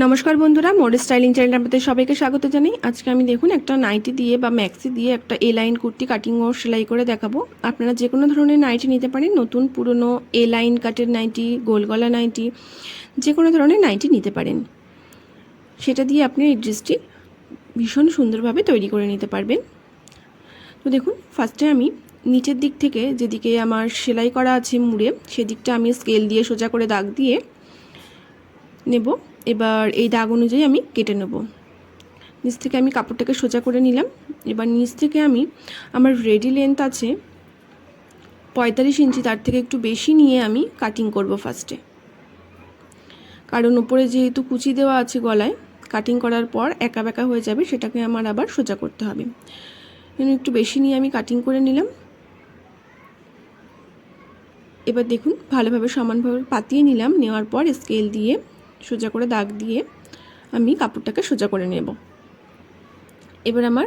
নমস্কার বন্ধুরা, mode styling চ্যানেলে আপনাদের সবাইকে স্বাগত জানাই। আজকে আমি দেখুন একটা নাইটি দিয়ে বা ম্যাক্সি দিয়ে একটা এ লাইন কুর্তি কাটিং ও সেলাই করে দেখাবো। আপনারা যে কোনো ধরনের নাইটি নিতে পারেন, নতুন পুরনো এ লাইন কাটের নাইটি, গোল গলা নাইটি, যে কোনো ধরনের নাইটি নিতে পারেন। সেটা দিয়ে আপনি এই ড্রেসটি ভীষণ সুন্দরভাবে তৈরি করে নিতে পারবেন। তো দেখুন, ফার্স্টে আমি নিচের দিক থেকে যেদিকে আমার সেলাই করা আছে মুড়ে, সেদিকটা আমি স্কেল দিয়ে সোজা করে দাগ দিয়ে নেব। এবার এই দাগ অনুযায়ী আমি কেটে নেব। নিচ থেকে আমি কাপড়টাকে সোজা করে নিলাম। এবার নিচ থেকে আমি আমার রেডি লেন্থ আছে 45 ইঞ্চি, তার থেকে একটু বেশি নিয়ে আমি কাটিং করব ফার্স্টে, কারণ উপরে যেহেতু কুচি দেওয়া আছে গলায়, কাটিং করার পর একা বেঁকা হয়ে যাবে, সেটাকে আমার আবার সোজা করতে হবে। একটু বেশি নিয়ে আমি কাটিং করে নিলাম। এবার দেখুন, ভালোভাবে সমানভাবে পাতিয়ে নিলাম। নেওয়ার পর স্কেল দিয়ে সোজা করে দাগ দিয়ে আমি কাপড়টাকে সোজা করে নেব। এবার আমার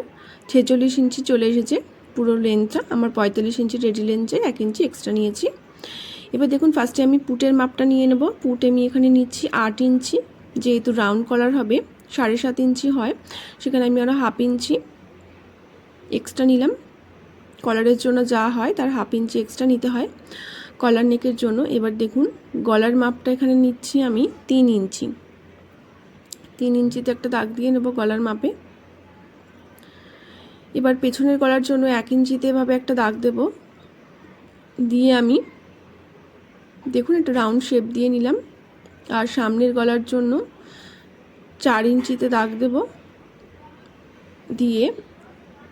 46 ইঞ্চি চলে এসেছে পুরো লেন্থটা। আমার 45 ইঞ্চি রেডি লেন্থে 1 ইঞ্চি এক্সট্রা নিয়েছি। এবার দেখুন, ফার্স্টে আমি পুটের মাপটা নিয়ে নেব। পুট আমি এখানে নিচ্ছি 8 ইঞ্চি, যেহেতু রাউন্ড কলার হবে 7.5 ইঞ্চি হয়, সেখানে আমি আরও হাফ ইঞ্চি এক্সট্রা নিলাম। কলারের জন্য যা হয় তার হাফ ইঞ্চি এক্সট্রা নিতে হয় কলার নেকের জন্য। এবার দেখুন, গলার মাপটা এখানে নিচ্ছি আমি 3 ইঞ্চি। 3 ইঞ্চিতে একটা দাগ দিয়ে নেব গলার মাপে। এবার পেছনের গলার জন্য 1 ইঞ্চিতে এভাবে একটা দাগ দেব, দিয়ে আমি দেখুন একটা রাউন্ড শেপ দিয়ে নিলাম। আর সামনের গলার জন্য 4 ইঞ্চিতে দাগ দেব, দিয়ে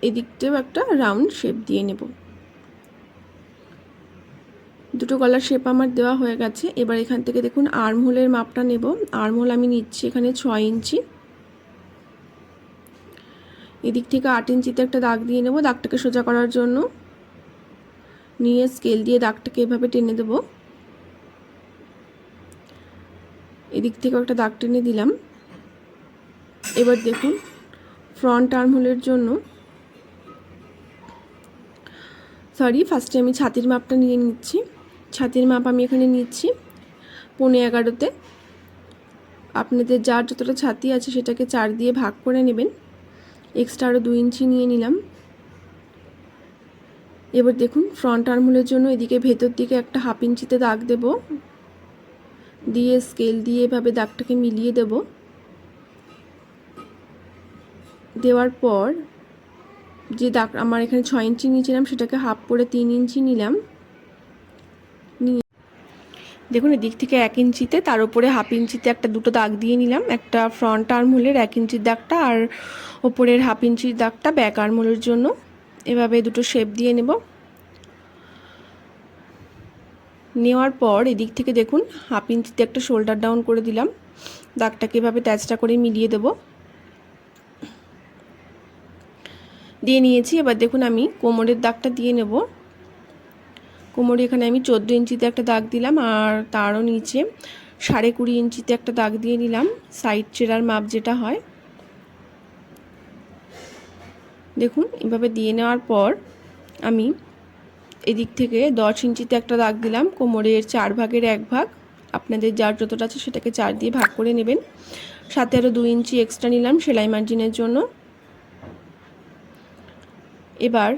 এদিকটাও একটা রাউন্ড শেপ দিয়ে নেব। দুটো গলার শেপ আমার দেওয়া হয়ে গেছে। এবার এখান থেকে দেখুন আর্মহোলের মাপটা নেব। আর্মহোল আমি নিচ্ছি এখানে 6 ইঞ্চি। এদিক থেকে 8 ইঞ্চিতে একটা দাগ দিয়ে নেব দাগটাকে সোজা করার জন্য। নিয়ে স্কেল দিয়ে দাগটাকে এভাবে টেনে দেব। এদিক থেকে একটা দাগ টেনে দিলাম। এবার দেখুন, ফ্রন্ট আর্মহোলের জন্য ফার্স্টে আমি ছাতির মাপটা নিয়ে নিচ্ছি। ছাতির মাপ আমি এখানে নিচ্ছি 11.5-তে। আপনাদের যার যতটা ছাতি আছে সেটাকে 4 দিয়ে ভাগ করে নেবেন। এক্সট্রা আরও 2 ইঞ্চি নিয়ে নিলাম। এবার দেখুন, ফ্রন্ট আর্মহোলের জন্য এদিকে ভেতর দিকে একটা হাফ ইঞ্চিতে দাগ দেব, দিয়ে স্কেল দিয়ে এভাবে দাগটাকে মিলিয়ে দেব। দেওয়ার পর যে দাগ আমার এখানে 6 ইঞ্চি নিয়েছিলাম সেটাকে হাফ করে 3 ইঞ্চি নিলাম। নিয়ে দেখুন, এদিক থেকে 1 ইঞ্চিতে তার উপরে হাফ ইঞ্চিতে একটা দুটো দাগ দিয়ে নিলাম। একটা ফ্রন্ট আর্মহোলের 1 ইঞ্চির দাগটা, আর ওপরের হাফ ইঞ্চির দাগটা ব্যাক আর্মহোলের জন্য। এভাবে দুটো শেপ দিয়ে নেব। নেওয়ার পর এদিক থেকে দেখুন হাফ ইঞ্চিতে একটা শোল্ডার ডাউন করে দিলাম। দাগটাকে এভাবে তেজটা করে মিলিয়ে দেব, দিয়ে নিয়েছি। এবার দেখুন আমি কোমরের দাগটা দিয়ে নেব। কোমরে এখানে আমি 14 ইঞ্চিতে একটা দাগ দিলাম, আর তারও নিচে 20.5 ইঞ্চিতে একটা দাগ দিয়ে নিলাম, সাইড চেরার মাপ যেটা হয়। দেখুন এভাবে দিয়ে নেওয়ার পর আমি এদিক থেকে 10 ইঞ্চিতে একটা দাগ দিলাম। কোমরের 4 ভাগের 1 ভাগ, আপনাদের যার যতটা আছে সেটাকে 4 দিয়ে ভাগ করে নেবেন। সাথে আরও 2 ইঞ্চি এক্সট্রা নিলাম সেলাই মার্জিনের জন্য। এবার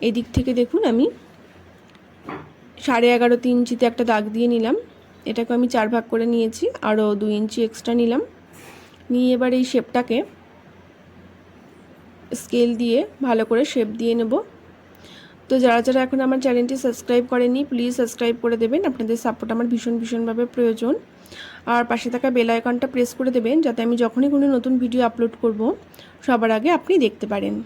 এদিক থেকে দেখুন আমি 11.5 ইঞ্চিতে একটা দাগ দিয়ে নিলাম। এটাকে আমি 4 ভাগ করে নিয়েছি, আরও 2 ইঞ্চি এক্সট্রা নিলাম। নিয়ে এবার এই শেপটাকে স্কেল দিয়ে ভালো করে শেপ দিয়ে নেব। তো যারা যারা এখন আমার চ্যানেলটি সাবস্ক্রাইব করেনি, প্লিজ সাবস্ক্রাইব করে দেবেন। আপনাদের সাপোর্ট আমার ভীষণভাবে প্রয়োজন। আর পাশে থাকা বেল আইকনটা প্রেস করে দেবেন, যাতে আমি যখনই কোনো নতুন ভিডিও আপলোড করব সবার আগে আপনি দেখতে পারেন।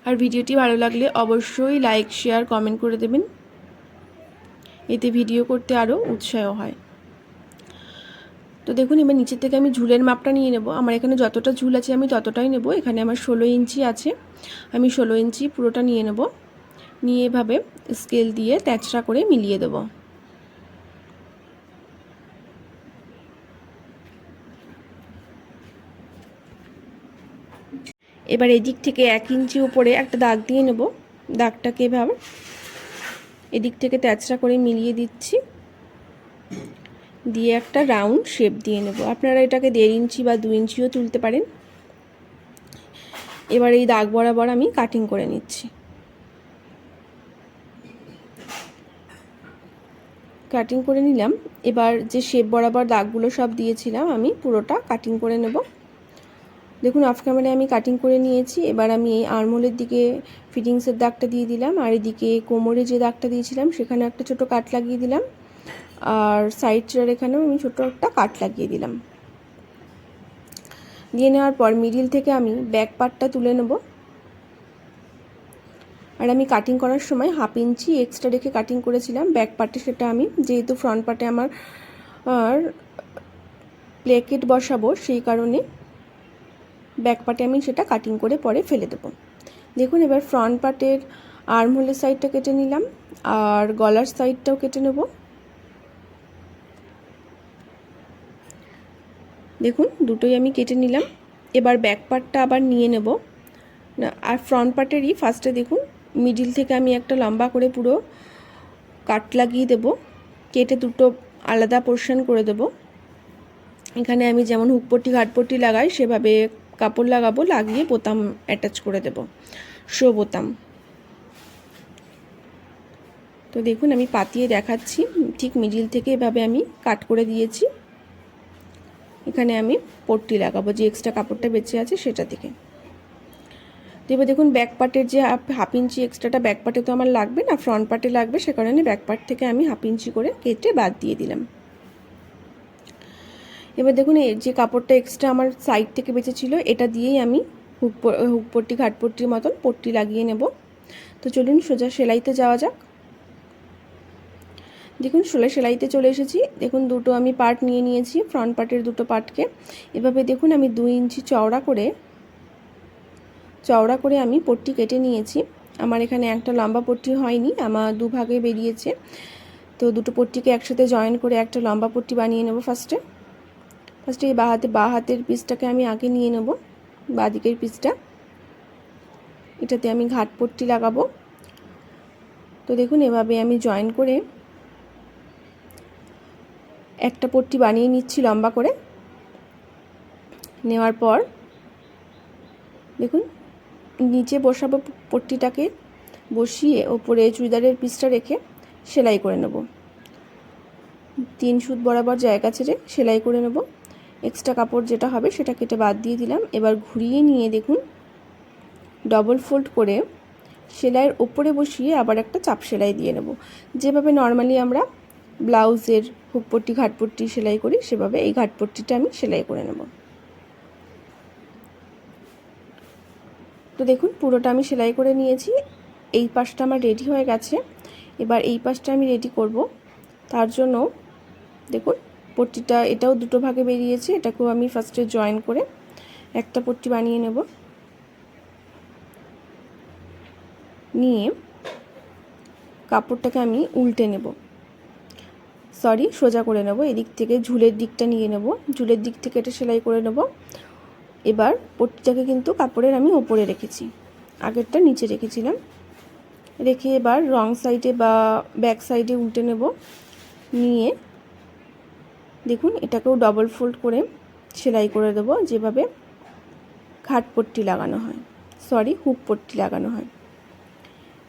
আর ভিডিওটি ভালো লাগলে অবশ্যই লাইক, শেয়ার, কমেন্ট করে দেবেন, এতে ভিডিও করতে আরও উৎসাহ হয়। তো দেখুন, এবার নিচের থেকে আমি ঝুলের মাপটা নিয়ে নেব। আমার এখানে যতটা ঝুল আছে আমি ততটাই নেব। এখানে আমার 16 ইঞ্চি আছে, আমি 16 ইঞ্চি পুরোটা নিয়ে নেব। নিয়ে এভাবে স্কেল দিয়ে তেচড়া করে মিলিয়ে দেব। এবার এদিক থেকে 1 ইঞ্চি উপরে একটা দাগ দিয়ে নেব। দাগটাকে এভাবে এদিক থেকে তেচড়া করে মিলিয়ে দিচ্ছি। দিয়ে একটা রাউন্ড শেপ দিয়ে নেব। আপনারা এটাকে 1.5 ইঞ্চি বা 2 ইঞ্চিও তুলতে পারেন। এবার এই দাগ বরাবর আমি কাটিং করে নিচ্ছি। কাটিং করে নিলাম। এবার যে শেপ বরাবর দাগগুলো সব দিয়েছিলাম আমি পুরোটা কাটিং করে নেব। দেখুন অফ ক্যামেরায় আমি কাটিং করে নিয়েছি। এবার আমি এই আর্মহোলের দিকে ফিটিংসের দাগটা দিয়ে দিলাম, আর এদিকে কোমরে যে দাগটা দিয়েছিলাম সেখানে একটা ছোট কাট লাগিয়ে দিলাম, আর সাইডটার এখানেও আমি ছোট একটা কাট লাগিয়ে দিলাম। দিয়ে নেওয়ার পর মিডিল থেকে আমি ব্যাক পার্টটা তুলে নেব। আর আমি কাটিং করার সময় 1/2 ইঞ্চি এক্সট্রা রেখে কাটিং করেছিলাম ব্যাক পার্টে, সেটা আমি যেহেতু ফ্রন্ট পার্টে আমার প্লেকেট বসাবো সেই কারণে ব্যাক পার্টে আমি সেটা কাটিং করে পরে ফেলে দেবো। দেখুন এবার ফ্রন্ট পার্টের আর্মহোলের সাইডটা কেটে নিলাম, আর গলার সাইডটাও কেটে নেব। দেখুন দুটোই আমি কেটে নিলাম। এবার ব্যাক পার্টটা আবার নিয়ে নেব না, আর ফ্রন্ট পার্টেরই ফার্স্টে দেখুন মিডিল থেকে আমি একটা লম্বা করে পুরো কাট লাগিয়ে দেব, কেটে দুটো আলাদা পোর্শন করে দেব। এখানে আমি যেমন হুকপট্টি ঘাটপট্টি লাগাই সেভাবে কাপড় লাগাবো, লাগিয়ে বোতাম অ্যাটাচ করে দেব, শো বোতাম। তো দেখুন আমি পাতিয়ে দেখাচ্ছি, ঠিক মিডিল থেকে এভাবে আমি কাট করে দিয়েছি। এখানে আমি পট্টি লাগাবো, যে এক্সট্রা কাপড়টা বেঁচে আছে সেটা থেকে। তো এবার দেখুন ব্যাক পার্টের যে 1/2 ইঞ্চি এক্সট্রাটা ব্যাক পার্টে তো আমার লাগবে না, ফ্রন্ট পার্টে লাগবে, সে কারণে ব্যাক পার্ট থেকে আমি 1/2 ইঞ্চি করে কেটে বাদ দিয়ে দিলাম। এবার দেখুন এই যে কাপড়টা এক্সট্রা আমার সাইড থেকে বেঁচে ছিল, এটা দিয়েই আমি হুকপট্টি ঘাটপট্টির মতন পট্টি লাগিয়ে নেব। তো চলুন সোজা সেলাইতে যাওয়া যাক। দেখুন সেলাইতে চলে এসেছি। দেখুন দুটো আমি পার্ট নিয়ে নিয়েছি, ফ্রন্ট পার্টের দুটো পার্টকে এভাবে দেখুন আমি 2 ইঞ্চি চওড়া করে আমি পট্টি কেটে নিয়েছি। আমার এখানে একটা লম্বা পট্টি হয়নি, আমার দুভাগে বেরিয়েছে। তো দুটো পট্টিকে একসাথে জয়েন করে একটা লম্বা পট্টি বানিয়ে নেব। ফার্স্টে এই বাঁ হাতের পিসটাকে আমি আগে নিয়ে নেব, বাঁ দিকের পিসটা, এটাতে আমি ঘাট পট্টি লাগাবো। তো দেখুন এভাবে আমি জয়েন করে একটা পট্টি বানিয়ে নিচ্ছি লম্বা করে। নেওয়ার পর দেখুন নিচে বসাবো পট্টিটাকে, বসিয়ে ওপরে চুড়িদারের পিসটা রেখে সেলাই করে নেব। 3 সুত বরাবর জায়গা ছেড়ে সেলাই করে নেব। এক্সট্রা কাপড় যেটা হবে সেটা কেটে বাদ দিয়ে দিলাম। এবার ঘুরিয়ে নিয়ে দেখুন ডবল ফোল্ড করে সেলাইয়ের ওপরে বসিয়ে আবার একটা চাপ সেলাই দিয়ে নেব। যেভাবে নর্মালি আমরা ব্লাউজের হুকপট্টি ঘাটপট্টি সেলাই করি সেভাবে এই ঘাটপট্টিটা আমি সেলাই করে নেব। তো দেখুন পুরোটা আমি সেলাই করে নিয়েছি। এই পাশটা আমার রেডি হয়ে গেছে। এবার এই পাশটা আমি রেডি করব। তার জন্য দেখুন পট্টিটা এটাও দুটো ভাগে বেরিয়েছে, এটাকেও আমি ফার্স্টে জয়েন করে একটা পট্টি বানিয়ে নেব। নিয়ে কাপড়টাকে আমি উল্টে নেব, সোজা করে নেব। এদিক থেকে ঝুলের দিকটা নিয়ে নেব, ঝুলের দিক থেকে এটা সেলাই করে নেব। এবার পট্টিটাকে কিন্তু কাপড়ের আমি ওপরে রেখেছি, আগেরটা নিচে রেখেছিলাম। রেখে এবার রং সাইডে বা ব্যাক সাইডে উল্টে নেব। নিয়ে দেখুন এটাকেও ডবল ফোল্ড করে সেলাই করে দেব, যেভাবে ঘাট পট্টি লাগানো হয়, হুক পট্টি লাগানো হয়।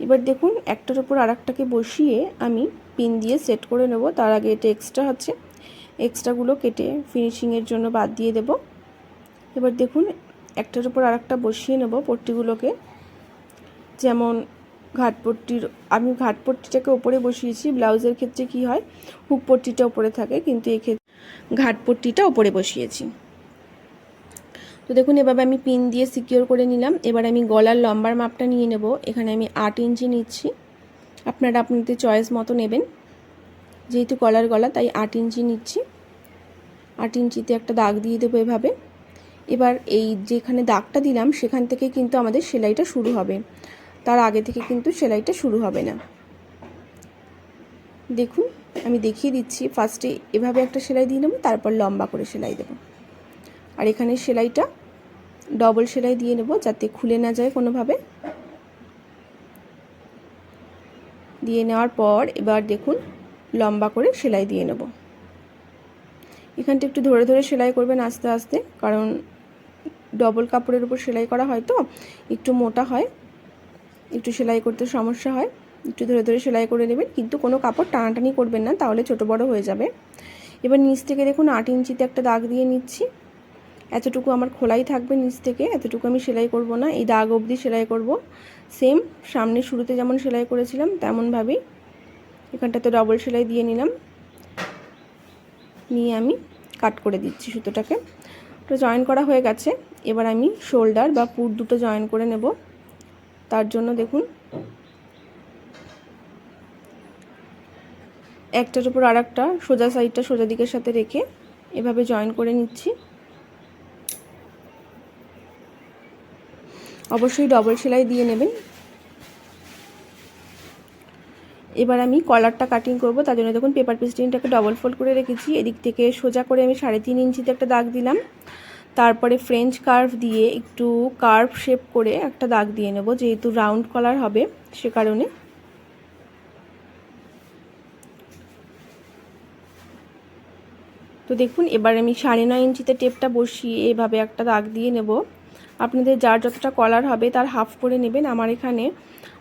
এবার দেখুন একটার উপর আরেকটাকে বসিয়ে আমি পিন দিয়ে সেট করে নেব। তার আগে এটা এক্সট্রা আছে, এক্সট্রাগুলো কেটে ফিনিশিংয়ের জন্য বাদ দিয়ে দেব। এবার দেখুন একটার উপর আরেকটা বসিয়ে নেব পট্টিগুলোকে। যেমন আমি ঘাটপট্টিটাকে ওপরে বসিয়েছি, ব্লাউজের ক্ষেত্রে কি হয় হুক পট্টিটা ওপরে থাকে, কিন্তু এক্ষেত্রে ঘাটপট্টিটা ওপরে বসিয়েছি। তো দেখুন এভাবে আমি পিন দিয়ে সিকিওর করে নিলাম। এবার আমি গলার লম্বার মাপটা নিয়ে নেব। এখানে আমি 8 ইঞ্চি নিচ্ছি, আপনারা আপনাদের চয়েস মতো নেবেন। যেহেতু গলার গলা তাই 8 ইঞ্চি নিচ্ছি। 8 ইঞ্চিতে একটা দাগ দিয়ে দেবো এভাবে। এবার এই যেখানে দাগটা দিলাম সেখান থেকে কিন্তু আমাদের সেলাইটা শুরু হবে, তার আগে থেকে কিন্তু সেলাইটা শুরু হবে না। দেখুন আমি দেখিয়ে দিচ্ছি, ফার্স্টে এভাবে একটা সেলাই দিয়ে নেব, তারপর লম্বা করে সেলাই দেব। আর এখানে সেলাইটা ডবল সেলাই দিয়ে নেব যাতে খুলে না যায় কোনোভাবে। দিয়ে নেওয়ার পর এবার দেখুন লম্বা করে সেলাই দিয়ে নেব। এখানটা একটু ধরে ধরে সেলাই করবেন আস্তে আস্তে, কারণ ডবল কাপড়ের উপর সেলাই করা হয় তো একটু মোটা হয়, একটু সেলাই করতে সমস্যা হয়। একটু ধরে ধরে সেলাই করে নেবেন, কিন্তু কোনো কাপড় টানাটানি করবেন না, তাহলে ছোটো বড় হয়ে যাবে। এবার নিচ থেকে দেখুন 8 ইঞ্চিতে একটা দাগ দিয়ে নিচ্ছি। এতটুকু আমার খোলাই থাকবে নিচ থেকে, এতটুকু আমি সেলাই করব না, এই দাগ অবধি সেলাই করব। সেম সামনে শুরুতে যেমন সেলাই করেছিলাম তেমনভাবেই এখানটাতে ডবল সেলাই দিয়ে নিলাম, নিয়ে আমি কাট করে দিচ্ছি সুতোটাকে। তো জয়েন করা হয়ে গেছে। এবার আমি শোল্ডার বা পুট দুটো জয়েন করে নেব। তার জন্য দেখুন একটার উপর আর একটা সোজা সাইডটা সোজা দিকের সাথে রেখে এভাবে জয়েন করে নিচ্ছি। অবশ্যই ডবল সেলাই দিয়ে নেবেন। এবার আমি কলারটা কাটিং করব, তার জন্য দেখুন পেপার পেস্টিংটাকে ডবল ফোল্ড করে রেখেছি। এদিক থেকে সোজা করে আমি 3.5 ইঞ্চিতে একটা দাগ দিলাম। তারপরে ফ্রেঞ্চ কার্ভ দিয়ে একটু কার্ভ শেপ করে একটা দাগ দিয়ে নেব, যেহেতু রাউন্ড কলার হবে সে কারণে। তো দেখুন এবার আমি 9.5 ইঞ্চিতে টেপটা বসিয়ে এভাবে একটা দাগ দিয়ে নেব। আপনাদের যার যতটা কলার হবে তার হাফ করে নেবেন। আমার এখানে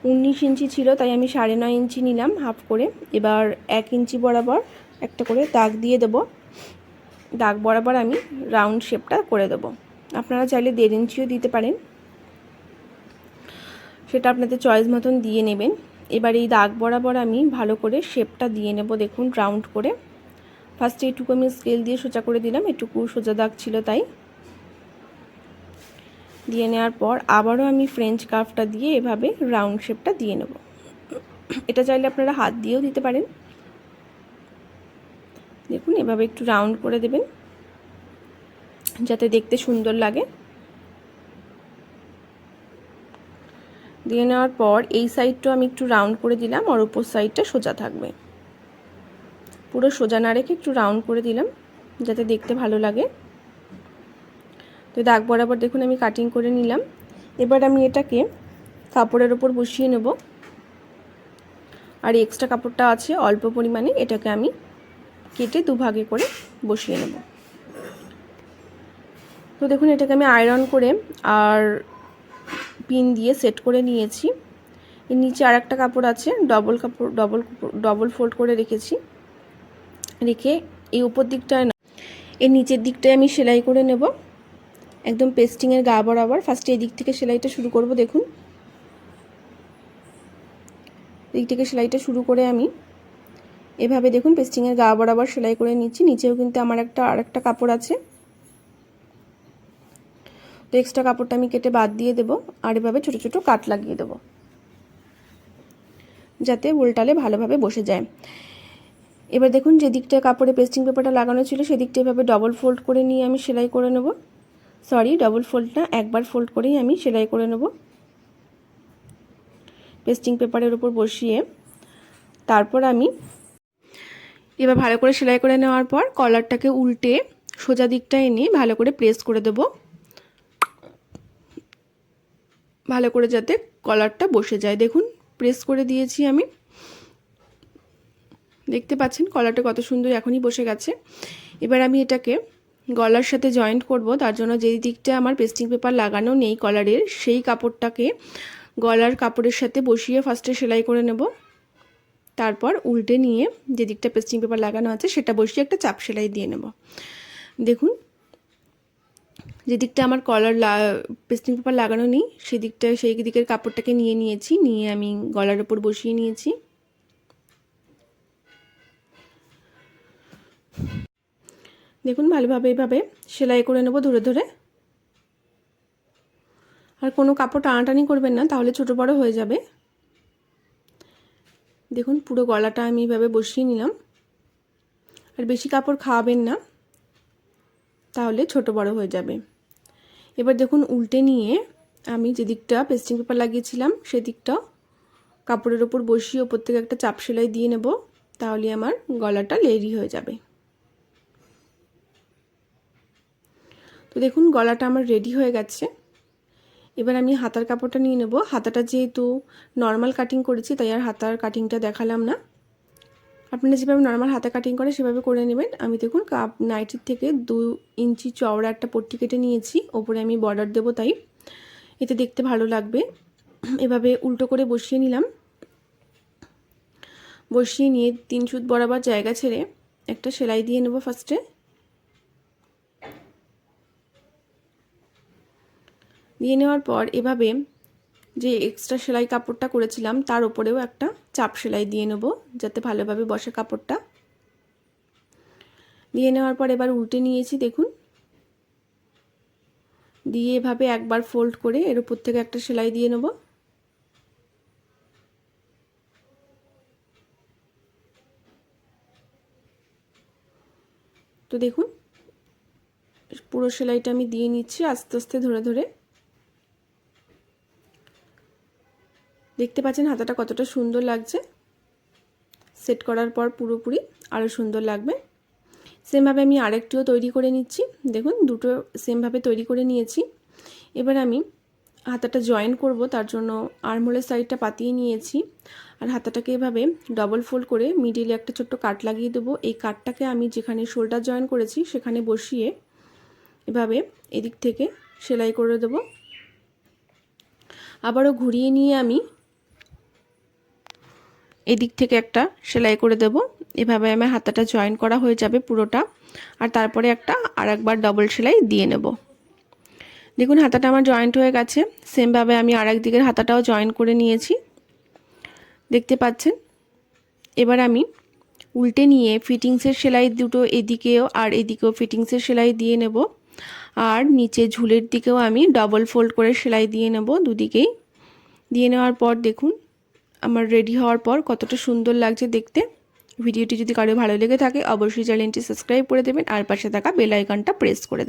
19 ইঞ্চি ছিল, তাই আমি 9.5 ইঞ্চি নিলাম হাফ করে। এবার 1 ইঞ্চি বরাবর একটা করে দাগ দিয়ে দেব। দাগ বরাবর আমি রাউন্ড শেপটা করে দেব। আপনারা চাইলে 1.5 ইঞ্চিও দিতে পারেন, সেটা আপনাদের চয়েস মতন দিয়ে নেবেন। এবার এই দাগ বরাবর আমি ভালো করে শেপটা দিয়ে নেব। দেখুন রাউন্ড করে ফার্স্টে এইটুকু আমি স্কেল দিয়ে সোজা করে দিলাম, এটুকু সোজা দাগ ছিল তাই দিয়ে নেওয়ার পর আবারও আমি ফ্রেঞ্চ কার্ভটা দিয়ে এভাবে রাউন্ড শেপটা দিয়ে নেব। এটা চাইলে আপনারা হাত দিয়েও দিতে পারেন। দেখুন এভাবে একটু রাউন্ড করে দেবেন যাতে দেখতে সুন্দর লাগে। দিয়ে নেওয়ার পর এই সাইডটা আমি একটু রাউন্ড করে দিলাম, আর উপর সাইডটা সোজা থাকবে। পুরো সোজা না রেখে একটু রাউন্ড করে দিলাম যাতে দেখতে ভালো লাগে। তো দাগ বরাবর দেখুন আমি কাটিং করে নিলাম। এবার আমি এটাকে কাপড়ের ওপর বসিয়ে নেব, আর এক্সট্রা কাপড়টা আছে অল্প পরিমাণে, এটাকে আমি কেটে দুভাগে করে বসিয়ে নেব। তো দেখুন এটাকে আমি আয়রন করে আর পিন দিয়ে সেট করে নিয়েছি। এর নিচে আর একটা কাপড় আছে, ডবল ফোল্ড করে রেখেছি। রেখে এই উপর দিকটায় না, এর নিচের দিকটায় আমি সেলাই করে নেব একদম পেস্টিংয়ের গা বরাবর। ফার্স্টে এই দিক থেকে সেলাইটা শুরু করব। দেখুন দিক থেকে সেলাইটা শুরু করে আমি এভাবে দেখুন পেস্টিংয়ের গা বরাবর সেলাই করে নিচ্ছি। নিচেও কিন্তু আমার আরেকটা কাপড় আছে, তো এক্সট্রা কাপড়টা আমি কেটে বাদ দিয়ে দেব, আর এভাবে ছোটো ছোটো কাট লাগিয়ে দেব যাতে উল্টালে ভালোভাবে বসে যায়। এবার দেখুন যে দিকটা কাপড়ে পেস্টিং পেপারটা লাগানো ছিল সেদিকটা এভাবে ডবল ফোল্ড করে নিয়ে আমি সেলাই করে নেব। সরি, ডবল ফোল্ড না, একবার ফোল্ড করেই আমি সেলাই করে নেব পেস্টিং পেপারের উপর বসিয়ে। তারপর আমি এবার ভালো করে সেলাই করে নেওয়ার পর কলারটাকে উল্টে সোজা দিকটা এনে ভালো করে প্রেস করে দেব, ভালো করে যাতে কলারটা বসে যায়। দেখুন প্রেস করে দিয়েছি আমি, দেখতে পাচ্ছেন কলারটা কত সুন্দর এখনই বসে গেছে। এবার আমি এটাকে গলার সাথে জয়েন্ট করব, তার জন্য যেই দিকটা আমার পেস্টিং পেপার লাগানো নেই কলারের, সেই কাপড়টাকে গলার কাপড়ের সাথে বসিয়ে ফার্স্টে সেলাই করে নেব। তারপর উল্টে নিয়ে যে দিকটা পেস্টিং পেপার লাগানো আছে সেটা বসিয়ে একটা চাপ সেলাই দিয়ে নেব। দেখুন যে দিকটা আমার পেস্টিং পেপার লাগানো নেই সেই দিকের কাপড়টাকে নিয়ে নিয়েছি, নিয়ে আমি গলার উপর বসিয়ে নিয়েছি। দেখুন ভালোভাবে এইভাবে সেলাই করে নেব ধরে ধরে, আর কোনো কাপড় টানাটানি করবেন না, তাহলে ছোটো বড় হয়ে যাবে। দেখুন পুরো গলাটা আমি এইভাবে বসিয়ে নিলাম, আর বেশি কাপড় খাওয়াবেন না, তাহলে ছোট বড় হয়ে যাবে। এবার দেখুন উল্টে নিয়ে আমি যে দিকটা পেস্টিং পেপার লাগিয়েছিলাম সেদিকটা কাপড়ের ওপর বসিয়ে ওপর থেকে একটা চাপ সেলাই দিয়ে নেব, তাহলে আমার গলাটা রেডি হয়ে যাবে। তো দেখুন গলাটা আমার রেডি হয়ে গেছে। এবার আমি হাতার কাপড়টা নিয়ে নেব। হাতাটা যেহেতু নর্মাল কাটিং করেছি তাই আর হাতার কাটিংটা দেখালাম না, আপনারা যেভাবে নর্মাল হাতে কাটিং করে সেভাবে করে নেবেন। আমি দেখুন কাপ নাইটির থেকে 2 ইঞ্চি চওড়া একটা পট্টি কেটে নিয়েছি, ওপরে আমি বর্ডার দেবো তাই এতে দেখতে ভালো লাগবে। এভাবে উল্টো করে বসিয়ে নিলাম। বসিয়ে নিয়ে 3 সুত বরাবর জায়গা ছেড়ে একটা সেলাই দিয়ে নেব ফার্স্টে। দিয়ে নেওয়ার পর এভাবে যে এক্সট্রা সেলাই কাপড়টা করেছিলাম তার উপরেও একটা চাপ সেলাই দিয়ে নেব যাতে ভালোভাবে বসে কাপড়টা। দিয়ে নেওয়ার পর এবার উল্টে নিয়েছি দেখুন, দিয়ে এভাবে একবার ফোল্ড করে এর উপর থেকে একটা সেলাই দিয়ে নেব। তো দেখুন পুরো সেলাইটা আমি দিয়ে নিচ্ছি আস্তে আস্তে ধরে ধরে। দেখতে পাচ্ছেন হাতাটা কতটা সুন্দর লাগছে, সেট করার পর পুরোপুরি আরও সুন্দর লাগবে। সেমভাবে আমি আরেকটিও তৈরি করে নিচ্ছি। দেখুন দুটো সেমভাবে তৈরি করে নিয়েছি। এবার আমি হাতাটা জয়েন করব, তার জন্য আর্মহোলের সাইডটা পাতিয়ে নিয়েছি আর হাতাটাকে এভাবে ডবল ফোল্ড করে মিডিলে একটা ছোট্ট কাট লাগিয়ে দেবো। এই কাটটাকে আমি যেখানে শোল্ডার জয়েন করেছি সেখানে বসিয়ে এভাবে এদিক থেকে সেলাই করে দেব। আবারও ঘুরিয়ে নিয়ে আমি এদিক থেকে একটা সেলাই করে দেব। এভাবে আমার হাতাটা জয়েন করা হয়ে যাবে পুরোটা, আর তারপরে আরেকবার ডবল সেলাই দিয়ে নেব। দেখুন হাতাটা আমার জয়েন্ট হয়ে গেছে। সেমভাবে আমি আরেক দিকের হাতাটাও জয়েন করে নিয়েছি, দেখতে পাচ্ছেন। এবার আমি উল্টে নিয়ে ফিটিংসের সেলাই দুটো এদিকেও আর এদিকেও ফিটিংসের সেলাই দিয়ে নেব, আর নিচে ঝুলের দিকেও আমি ডবল ফোল্ড করে সেলাই দিয়ে নেব দুদিকেই। দিয়ে নেওয়ার পর দেখুন আমার রেডি হওয়ার পর কতটা সুন্দর লাগছে দেখতে। ভিডিওটি যদি কারো ভালো লেগে থাকে অবশ্যই চ্যানেলটি সাবস্ক্রাইব করে দেবেন আর পাশে থাকা বেল আইকনটা প্রেস করে দেবেন।